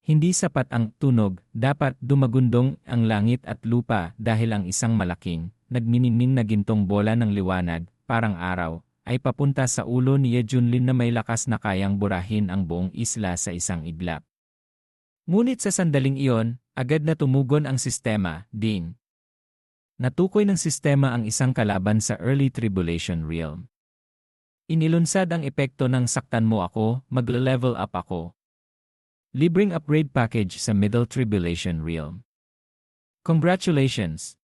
Hindi sapat ang tunog, dapat dumagundong ang langit at lupa dahil ang isang malaking, nagniningning na gintong bola ng liwanag, parang araw, ay papunta sa ulo ni Ye Junlin na may lakas na kayang burahin ang buong isla sa isang iglap. Ngunit sa sandaling iyon, agad na tumugon ang sistema, ding. Natukoy ng sistema ang isang kalaban sa early tribulation realm. Inilunsad ang epekto ng saktan mo ako, magle-level up ako. Libreng upgrade package sa Middle Tribulation Realm. Congratulations!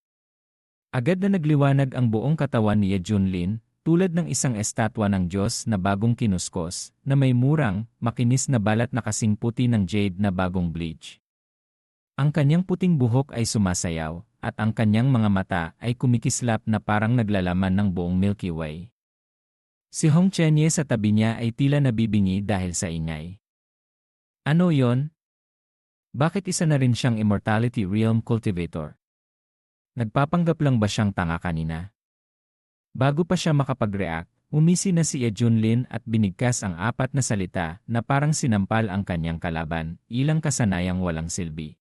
Agad na nagliwanag ang buong katawan ni Ye Junlin, tulad ng isang estatwa ng Diyos na bagong kinuskos, na may murang, makinis na balat na kasing puti ng jade na bagong bleach. Ang kanyang puting buhok ay sumasayaw, at ang kanyang mga mata ay kumikislap na parang naglalaman ng buong Milky Way. Si Hong Chenye sa tabi niya ay tila nabibingi dahil sa ingay. Ano yon? Bakit isa na rin siyang Immortality Realm Cultivator? Nagpapanggap lang ba siyang tanga kanina? Bago pa siya makapag-react, umisi na si Ye Junlin at binigkas ang 4 na salita na parang sinampal ang kanyang kalaban, ilang kasanayang walang silbi.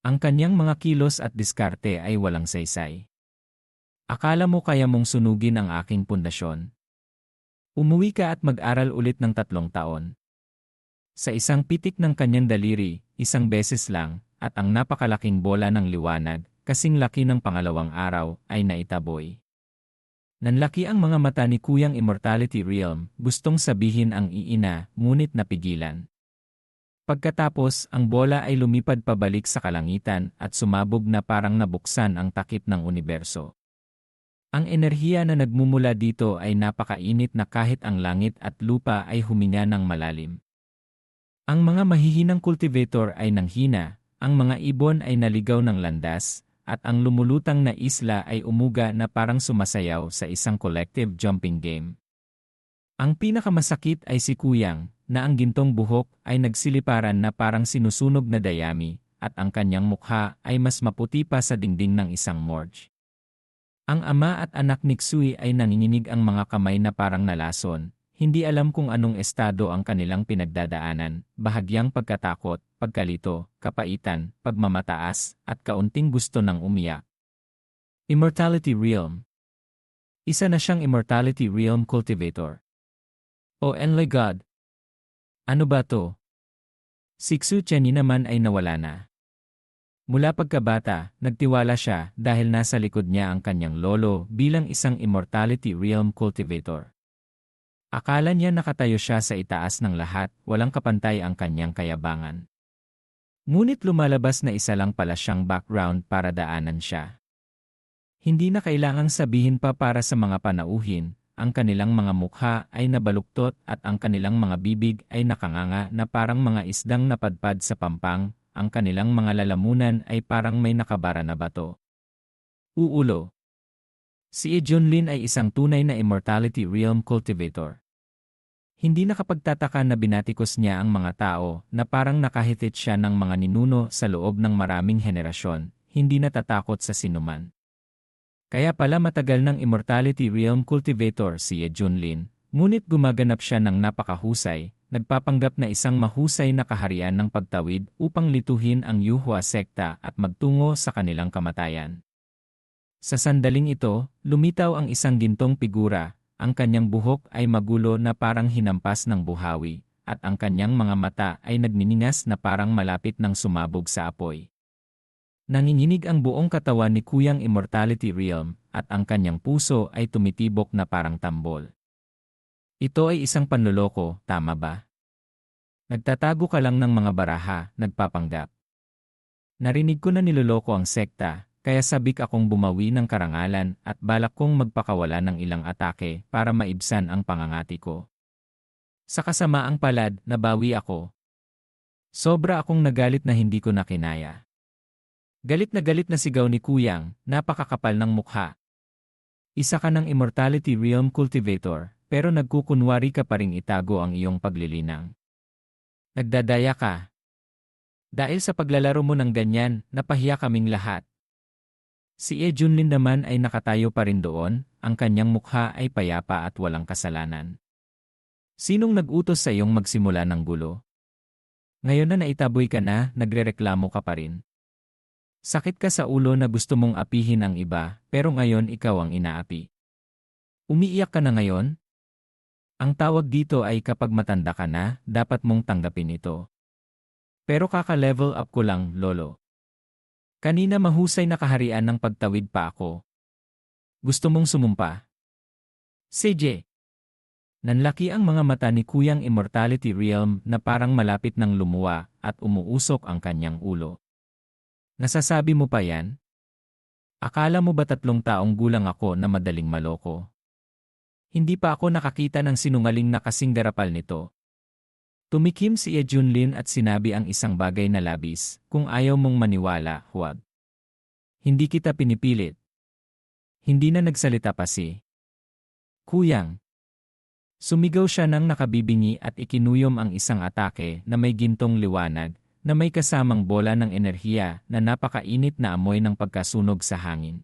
Ang kanyang mga kilos at diskarte ay walang saysay. Akala mo kaya mong sunugin ang aking pundasyon? Umuwi ka at mag-aral ulit ng 3 taon. Sa isang pitik ng kanyang daliri, isang beses lang, at ang napakalaking bola ng liwanag, kasing laki ng pangalawang araw, ay naitaboy. Nanlaki ang mga mata ni Kuyang Immortality Realm, gustong sabihin ang iina, ngunit napigilan. Pagkatapos, ang bola ay lumipad pabalik sa kalangitan at sumabog na parang nabuksan ang takip ng universo. Ang enerhiya na nagmumula dito ay napakainit na kahit ang langit at lupa ay huminga ng malalim. Ang mga mahihinang cultivator ay nanghina, ang mga ibon ay naligaw ng landas, at ang lumulutang na isla ay umuga na parang sumasayaw sa isang collective jumping game. Ang pinakamasakit ay si Kuyang, na ang gintong buhok ay nagsiliparan na parang sinusunog na dayami, at ang kanyang mukha ay mas maputi pa sa dingding ng isang morgue. Ang ama at anak ni Xui ay nanginginig ang mga kamay na parang nalason. Hindi alam kung anong estado ang kanilang pinagdadaanan, bahagyang pagkatakot, pagkalito, kapaitan, pagmamataas, at kaunting gusto ng umiyak. Immortality Realm. Isa na siyang Immortality Realm Cultivator. Oh my God! Ano ba to? Si Xu Chenyi naman ay nawala na. Mula pagkabata, nagtiwala siya dahil nasa likod niya ang kanyang lolo bilang isang Immortality Realm Cultivator. Akala niya nakatayo siya sa itaas ng lahat, walang kapantay ang kanyang kayabangan. Ngunit lumalabas na isa lang pala siyang background para daanan siya. Hindi na kailangang sabihin pa para sa mga panauhin, ang kanilang mga mukha ay nabaluktot at ang kanilang mga bibig ay nakanganga na parang mga isdang napadpad sa pampang, ang kanilang mga lalamunan ay parang may nakabara na bato. Uulo. Si Ye Junlin ay isang tunay na Immortality Realm Cultivator. Hindi nakapagtataka na binatikos niya ang mga tao na parang nakahitit siya ng mga ninuno sa loob ng maraming henerasyon, hindi natatakot sa sinuman. Kaya pala matagal ng Immortality Realm Cultivator si Ye Junlin, ngunit gumaganap siya ng napakahusay, nagpapanggap na isang mahusay na kaharian ng pagtawid upang lituhin ang Yuhua sekta at magtungo sa kanilang kamatayan. Sa sandaling ito, lumitaw ang isang gintong figura. Ang kanyang buhok ay magulo na parang hinampas ng buhawi, at ang kanyang mga mata ay nagniningas na parang malapit ng sumabog sa apoy. Nanginginig ang buong katawan ni Kuyang Immortality Realm, at ang kanyang puso ay tumitibok na parang tambol. Ito ay isang panloloko, tama ba? Nagtatago ka lang ng mga baraha, nagpapanggap. Narinig ko na niloloko ang sekta. Kaya sabik akong bumawi ng karangalan at balak kong magpakawala ng ilang atake para maibsan ang pangangati ko. Sa kasamaang palad, nabawi ako. Sobra akong nagalit na hindi ko na kinaya. Galit na sigaw ni Kuyang, napakakapal ng mukha. Isa ka ng Immortality Realm Cultivator, pero nagkukunwari ka pa ring itago ang iyong paglilinang. Nagdadaya ka. Dahil sa paglalaro mo ng ganyan, napahiya kaming lahat. Si Ye Junlin naman ay nakatayo pa rin doon, ang kanyang mukha ay payapa at walang kasalanan. Sinong nag-utos sa iyong magsimula ng gulo? Ngayon na naitaboy ka na, nagrereklamo ka pa rin. Sakit ka sa ulo na gusto mong apihin ang iba, pero ngayon ikaw ang inaapi. Umiiyak ka na ngayon? Ang tawag dito ay kapag matanda ka na, dapat mong tanggapin ito. Pero kaka-level up ko lang, lolo. Kanina mahusay na kaharian ng pagtawid pa ako. Gusto mong sumumpa? CJ. Nanlaki ang mga mata ni Kuyang Immortality Realm na parang malapit ng lumuwa at umuusok ang kanyang ulo. Nasasabi mo pa yan? Akala mo ba 3 taong gulang ako na madaling maloko? Hindi pa ako nakakita ng sinungaling na kasing garapal nito. Tumikim si Junlin at sinabi ang isang bagay na labis, kung ayaw mong maniwala, huwag. Hindi kita pinipilit. Hindi na nagsalita pa si Kuyang. Sumigaw siya nang nakabibingi at ikinuyom ang isang atake na may gintong liwanag, na may kasamang bola ng enerhiya na napakainit na amoy ng pagkasunog sa hangin.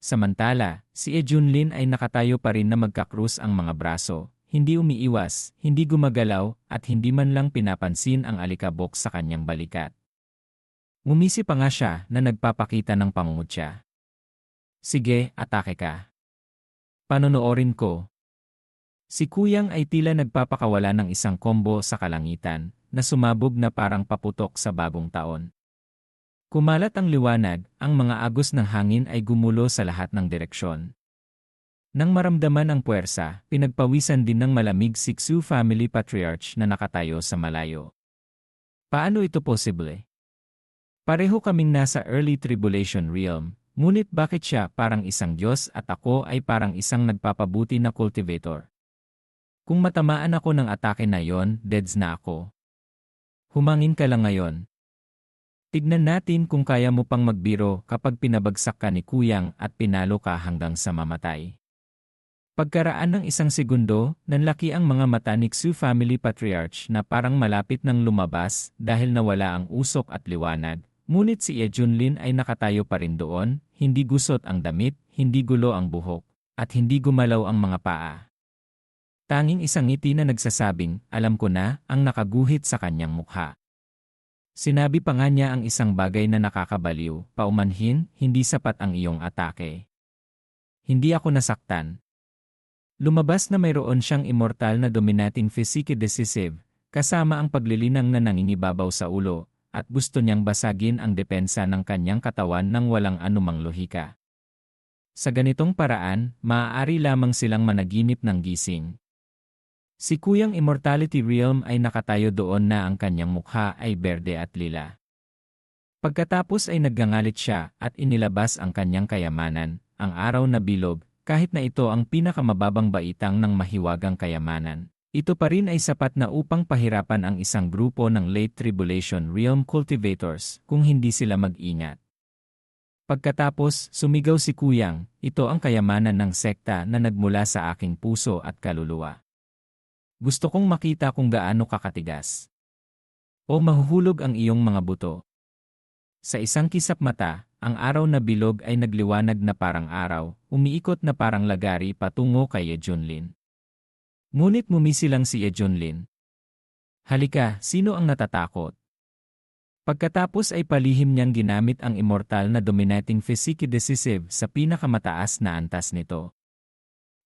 Samantala, si Junlin ay nakatayo pa rin na magkakrus ang mga braso, hindi umiiwas, hindi gumagalaw, at hindi man lang pinapansin ang alikabok sa kanyang balikat. Ngumisi pa nga siya na nagpapakita ng pangungutya. Sige, atake ka. Panonoorin ko. Si Kuyang ay tila nagpapakawala ng isang combo sa kalangitan, na sumabog na parang paputok sa bagong taon. Kumalat ang liwanag, ang mga agos ng hangin ay gumulo sa lahat ng direksyon. Nang maramdaman ang puwersa, pinagpawisan din ng malamig si Xu family patriarch na nakatayo sa malayo. Paano ito posible? Pareho kaming nasa early tribulation realm, ngunit bakit siya parang isang Diyos at ako ay parang isang nagpapabuti na cultivator? Kung matamaan ako ng atake na yon, deads na ako. Humangin ka lang ngayon. Tignan natin kung kaya mo pang magbiro kapag pinabagsak ka ni Kuyang at pinalo ka hanggang sa mamatay. Pagkaraan ng 1 segundo, nanlaki ang mga mata ni Xu family patriarch na parang malapit nang lumabas dahil nawala ang usok at liwanag, ngunit si Junlin ay nakatayo pa rin doon, hindi gusot ang damit, hindi gulo ang buhok, at hindi gumalaw ang mga paa. Tanging isang ngiti na nagsasabing, alam ko na, ang nakaguhit sa kanyang mukha. Sinabi pa nga niya ang isang bagay na nakakabaliw, paumanhin, hindi sapat ang iyong atake. Hindi ako nasaktan. Lumabas na mayroon siyang immortal na dominating physique decisive, kasama ang paglilinang na nangingibabaw sa ulo, at gusto niyang basagin ang depensa ng kanyang katawan nang walang anumang lohika. Sa ganitong paraan, maaari lamang silang managinip ng gising. Si Kuyang Immortality Realm ay nakatayo doon na ang kanyang mukha ay berde at lila. Pagkatapos ay naggangalit siya at inilabas ang kanyang kayamanan, ang araw na bilog, kahit na ito ang pinakamababang baitang ng mahiwagang kayamanan. Ito pa rin ay sapat na upang pahirapan ang isang grupo ng Late Tribulation Realm Cultivators kung hindi sila mag-ingat. Pagkatapos, sumigaw si Kuyang, ito ang kayamanan ng sekta na nagmula sa aking puso at kaluluwa. Gusto kong makita kung gaano kakatigas. O mahuhulog ang iyong mga buto. Sa isang kisap mata, ang araw na bilog ay nagliwanag na parang araw, umiikot na parang lagari patungo kay Junlin. Ngunit ngumisi lang si Junlin. Halika, sino ang natatakot? Pagkatapos ay palihim niyang ginamit ang immortal na dominating physique decisive sa pinakamataas na antas nito.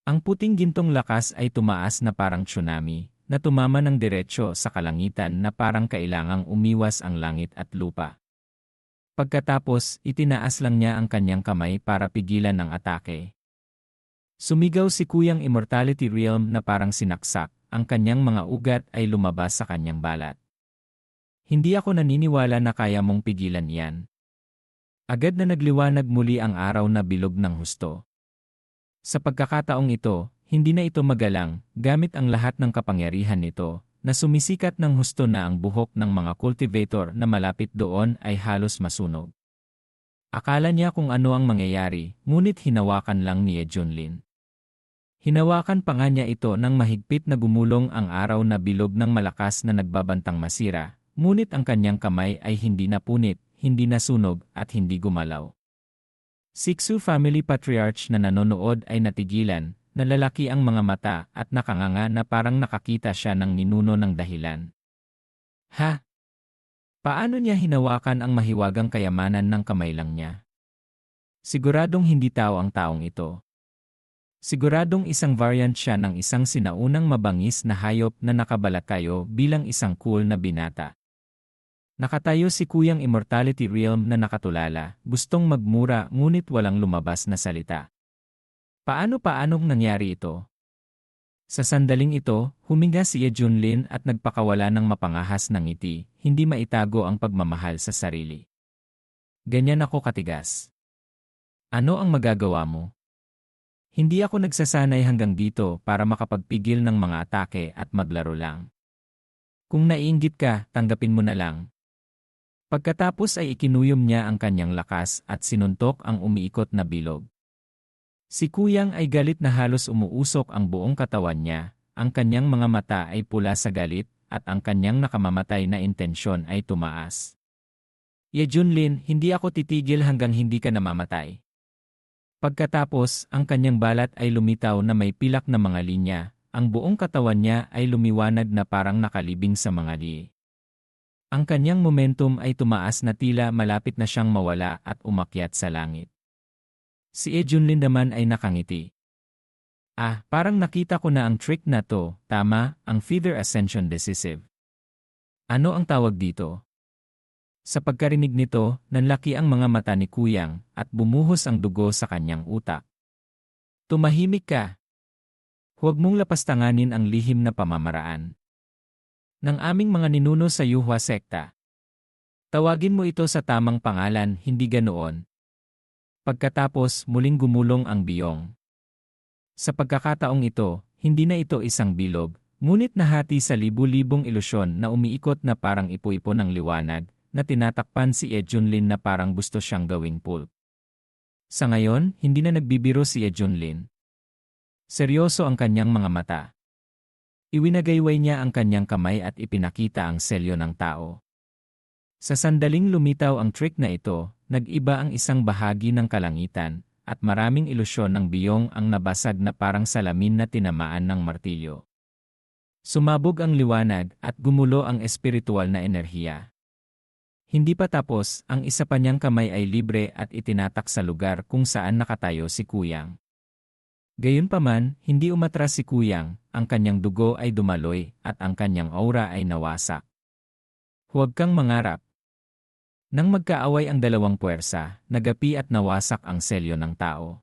Ang puting gintong lakas ay tumaas na parang tsunami, na tumama ng diretsyo sa kalangitan na parang kailangang umiwas ang langit at lupa. Pagkatapos, itinaas lang niya ang kanyang kamay para pigilan ang atake. Sumigaw si Kuyang Immortality Realm na parang sinaksak, ang kanyang mga ugat ay lumabas sa kanyang balat. Hindi ako naniniwala na kaya mong pigilan iyan. Agad na nagliwanag muli ang araw na bilog ng husto. Sa pagkakataong ito, hindi na ito magalang, gamit ang lahat ng kapangyarihan nito, na sumisikat ng husto na ang buhok ng mga cultivator na malapit doon ay halos masunog. Akala niya kung ano ang mangyayari, ngunit hinawakan lang ni Junlin. Hinawakan pa nga niya ito nang mahigpit na gumulong ang araw na bilog ng malakas na nagbabantang masira, ngunit ang kanyang kamay ay hindi napunit, hindi nasunog, at hindi gumalaw. Si Xu family patriarch na nanonood ay natigilan, nalalaki ang mga mata at nakanganga na parang nakakita siya ng ninuno ng dahilan. Ha? Paano niya hinawakan ang mahiwagang kayamanan ng kamay lang niya? Siguradong hindi tao ang taong ito. Siguradong isang variant siya ng isang sinaunang mabangis na hayop na nakabalakayo bilang isang cool na binata. Nakatayo si Kuyang Immortality Realm na nakatulala, gustong magmura ngunit walang lumabas na salita. Paanong nangyari ito? Sa sandaling ito, huminga si Ye Junlin at nagpakawala ng mapangahas ng ngiti, hindi maitago ang pagmamahal sa sarili. Ganyan ako katigas. Ano ang magagawa mo? Hindi ako nagsasanay hanggang dito para makapagpigil ng mga atake at maglaro lang. Kung naiinggit ka, tanggapin mo na lang. Pagkatapos ay ikinuyom niya ang kanyang lakas at sinuntok ang umiikot na bilog. Si Kuyang ay galit na halos umuusok ang buong katawan niya, ang kanyang mga mata ay pula sa galit at ang kanyang nakamamatay na intensyon ay tumaas. Ye Junlin, hindi ako titigil hanggang hindi ka namamatay. Pagkatapos, ang kanyang balat ay lumitaw na may pilak na mga linya, ang buong katawan niya ay lumiwanag na parang nakalibing sa mga li. Ang kanyang momentum ay tumaas na tila malapit na siyang mawala at umakyat sa langit. Si Ye Junlin naman ay nakangiti. Parang nakita ko na ang trick na to, tama, ang Feather Ascension Decisive. Ano ang tawag dito? Sa pagkarinig nito, nanlaki ang mga mata ni Kuyang at bumuhos ang dugo sa kanyang utak. Tumahimik ka. Huwag mong lapastanganin ang lihim na pamamaraan ng aming mga ninuno sa Yuhua sekta. Tawagin mo ito sa tamang pangalan, hindi ganoon. Pagkatapos, muling gumulong ang biyong. Sa pagkakataong ito, hindi na ito isang bilog, ngunit nahati sa libu-libong ilusyon na umiikot na parang ipo-ipo ng liwanag, na tinatakpan si Ye Junlin na parang gusto siyang gawing pulp. Sa ngayon, hindi na nagbibiro si Ye Junlin. Seryoso ang kanyang mga mata. Iwinagayway niya ang kanyang kamay at ipinakita ang selyo ng tao. Sa sandaling lumitaw ang trick na ito, nag-iba ang isang bahagi ng kalangitan, at maraming ilusyon ng biyong ang nabasag na parang salamin na tinamaan ng martilyo. Sumabog ang liwanag at gumulo ang espiritual na enerhiya. Hindi pa tapos, ang isa pa niyang kamay ay libre at itinatak sa lugar kung saan nakatayo si Kuyang. Gayunpaman, hindi umatras si Kuyang, ang kanyang dugo ay dumaloy at ang kanyang aura ay nawasak. Huwag kang mangarap. Nang magkaaway ang dalawang puwersa, nagapi at nawasak ang selyo ng tao.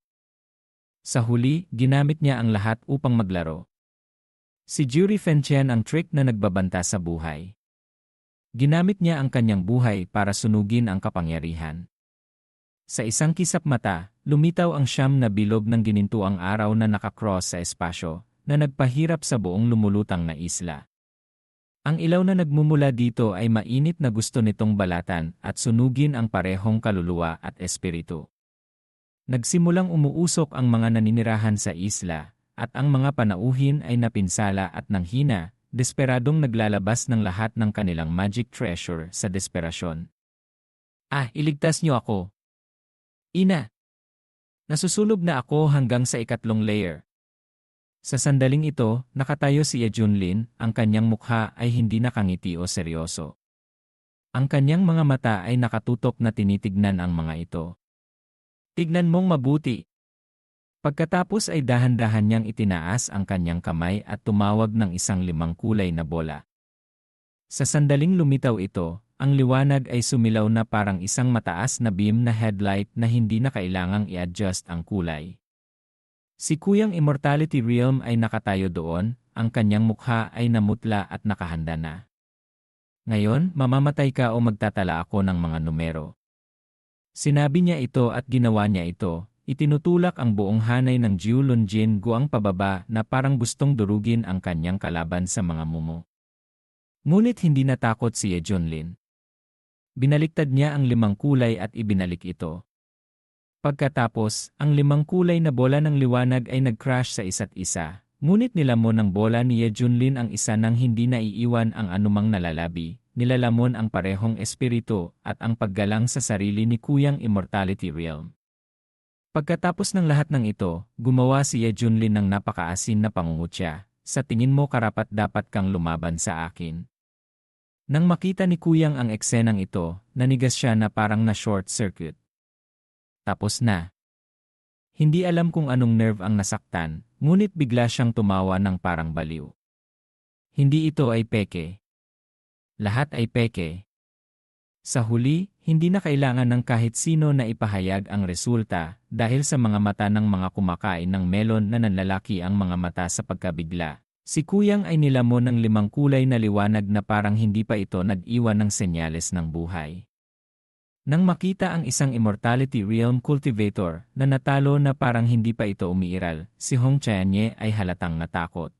Sa huli, ginamit niya ang lahat upang maglaro. Si Juri Fenchen ang trick na nagbabanta sa buhay. Ginamit niya ang kanyang buhay para sunugin ang kapangyarihan. Sa isang kisap mata, lumitaw ang siyam na bilog ng ginintuang araw na nakakross sa espasyo, na nagpahirap sa buong lumulutang na isla. Ang ilaw na nagmumula dito ay mainit na gusto nitong balatan at sunugin ang parehong kaluluwa at espiritu. Nagsimulang umuusok ang mga naninirahan sa isla, at ang mga panauhin ay napinsala at nanghina, desperadong naglalabas ng lahat ng kanilang magic treasure sa desperasyon. Iligtas niyo ako. Ina! Nasusunog na ako hanggang sa ikatlong layer. Sa sandaling ito, nakatayo si Ye Junlin, ang kanyang mukha ay hindi nakangiti o seryoso. Ang kanyang mga mata ay nakatutok na tinitignan ang mga ito. Tignan mong mabuti. Pagkatapos ay dahan-dahan niyang itinaas ang kanyang kamay at tumawag ng isang limang kulay na bola. Sa sandaling lumitaw ito, ang liwanag ay sumilaw na parang isang mataas na beam na headlight na hindi na kailangang i-adjust ang kulay. Si Kuyang Immortality Realm ay nakatayo doon, ang kanyang mukha ay namutla at nakahanda na. Ngayon, mamamatay ka o magtatala ako ng mga numero. Sinabi niya ito at ginawa niya ito. Itinutulak ang buong hanay ng Jiu Lunjin Guang pababa na parang gustong durugin ang kanyang kalaban sa mga mumo. Ngunit hindi natakot si Ye Junlin. Binaliktad niya ang limang kulay at ibinalik ito. Pagkatapos, ang limang kulay na bola ng liwanag ay nag-crash sa isa't isa, ngunit nilamon ng bola ni Ye Junlin ang isa nang hindi naiiwan ang anumang nalalabi, nilalamon ang parehong espiritu at ang paggalang sa sarili ni Kuyang Immortality Realm. Pagkatapos ng lahat ng ito, gumawa si Ye Junlin ng napakaasin na pangungutya, sa tingin mo karapat-dapat kang lumaban sa akin. Nang makita ni Kuyang ang eksenang ito, nanigas siya na parang na short circuit. Tapos na. Hindi alam kung anong nerve ang nasaktan, ngunit bigla siyang tumawa ng parang baliw. Hindi ito ay peke. Lahat ay peke. Sa huli, hindi na kailangan ng kahit sino na ipahayag ang resulta dahil sa mga mata ng mga kumakain ng melon na nanlalaki ang mga mata sa pagkabigla. Si Kuyang ay nilamon ng 5 kulay na liwanag na parang hindi pa ito nag-iwan ng senyales ng buhay. Nang makita ang isang Immortality Realm Cultivator na natalo na parang hindi pa ito umiiral, si Hong Chanye ay halatang natakot.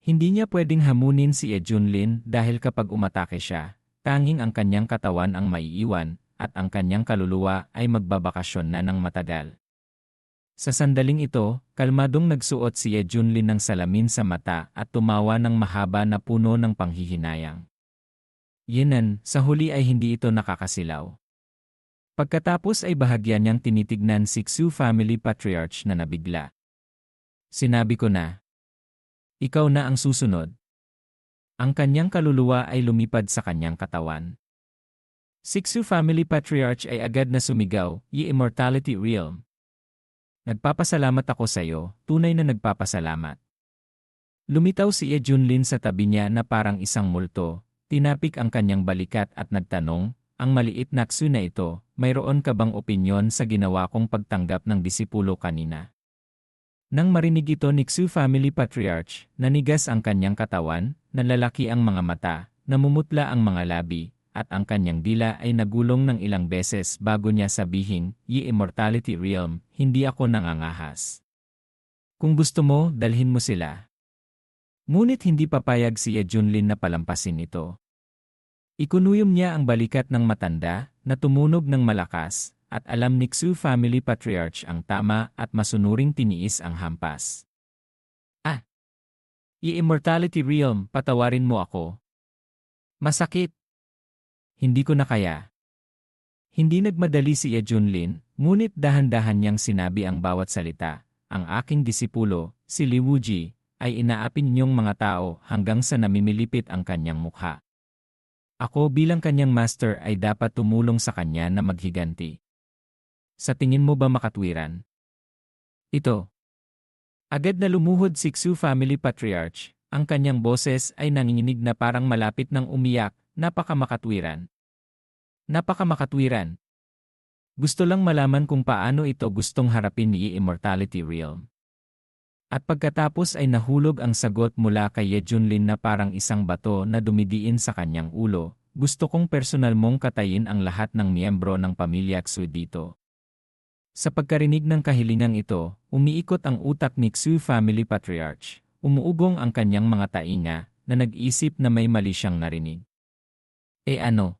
Hindi niya pwedeng hamunin si Ye Junlin dahil kapag umatake siya, tanging ang kanyang katawan ang maiiwan at ang kanyang kaluluwa ay magbabakasyon na ng matagal. Sa sandaling ito, kalmadong nagsuot si Ye Junlin ng salamin sa mata at tumawa ng mahaba na puno ng panghihinayang. Yinan, sa huli ay hindi ito nakakasilaw. Pagkatapos ay bahagya niyang tinitignan si Xu family patriarch na nabigla. Sinabi ko na, ikaw na ang susunod. Ang kanyang kaluluwa ay lumipad sa kanyang katawan. Si Xu family patriarch ay agad na sumigaw, Ye Immortality Realm. Nagpapasalamat ako sa iyo, tunay na nagpapasalamat. Lumitaw si Ye Junlin sa tabi niya na parang isang multo. Tinapik ang kanyang balikat at nagtanong, ang maliit na Xu na ito, mayroon ka bang opinyon sa ginawa kong pagtanggap ng disipulo kanina? Nang marinig ito ni Xu family patriarch, nanigas ang kanyang katawan, nalalaki ang mga mata, namumutla ang mga labi, at ang kanyang dila ay nagulong ng ilang beses bago niya sabihin, Ye Immortality Realm, hindi ako nangangahas. Kung gusto mo, dalhin mo sila. Ngunit hindi papayag si Ye Junlin na palampasin ito. Ikunuyom niya ang balikat ng matanda na tumunog ng malakas at alam ni Xu family patriarch ang tama at masunuring tiniis ang hampas. Immortality Realm, patawarin mo ako. Masakit. Hindi ko na kaya. Hindi nagmadali si Ye Junlin, ngunit dahan-dahan niyang sinabi ang bawat salita. Ang aking disipulo, si Li Wuji, ay inaapin niyong mga tao hanggang sa namimilipit ang kanyang mukha. Ako bilang kanyang master ay dapat tumulong sa kanya na maghiganti. Sa tingin mo ba makatwiran? Ito. Agad na lumuhod si Xu family patriarch, ang kanyang boses ay nanginginig na parang malapit ng umiyak, napakamakatwiran. Napakamakatwiran. Gusto lang malaman kung paano ito gustong harapin ni Immortality Realm. At pagkatapos ay nahulog ang sagot mula kay Ye Junlin na parang isang bato na dumidiin sa kanyang ulo, gusto kong personal mong katayin ang lahat ng miyembro ng pamilya Xu dito. Sa pagkarinig ng kahilingang ito, umiikot ang utak ni Xu family patriarch, umuugong ang kanyang mga tainga na nag-isip na may mali siyang narinig. Ano?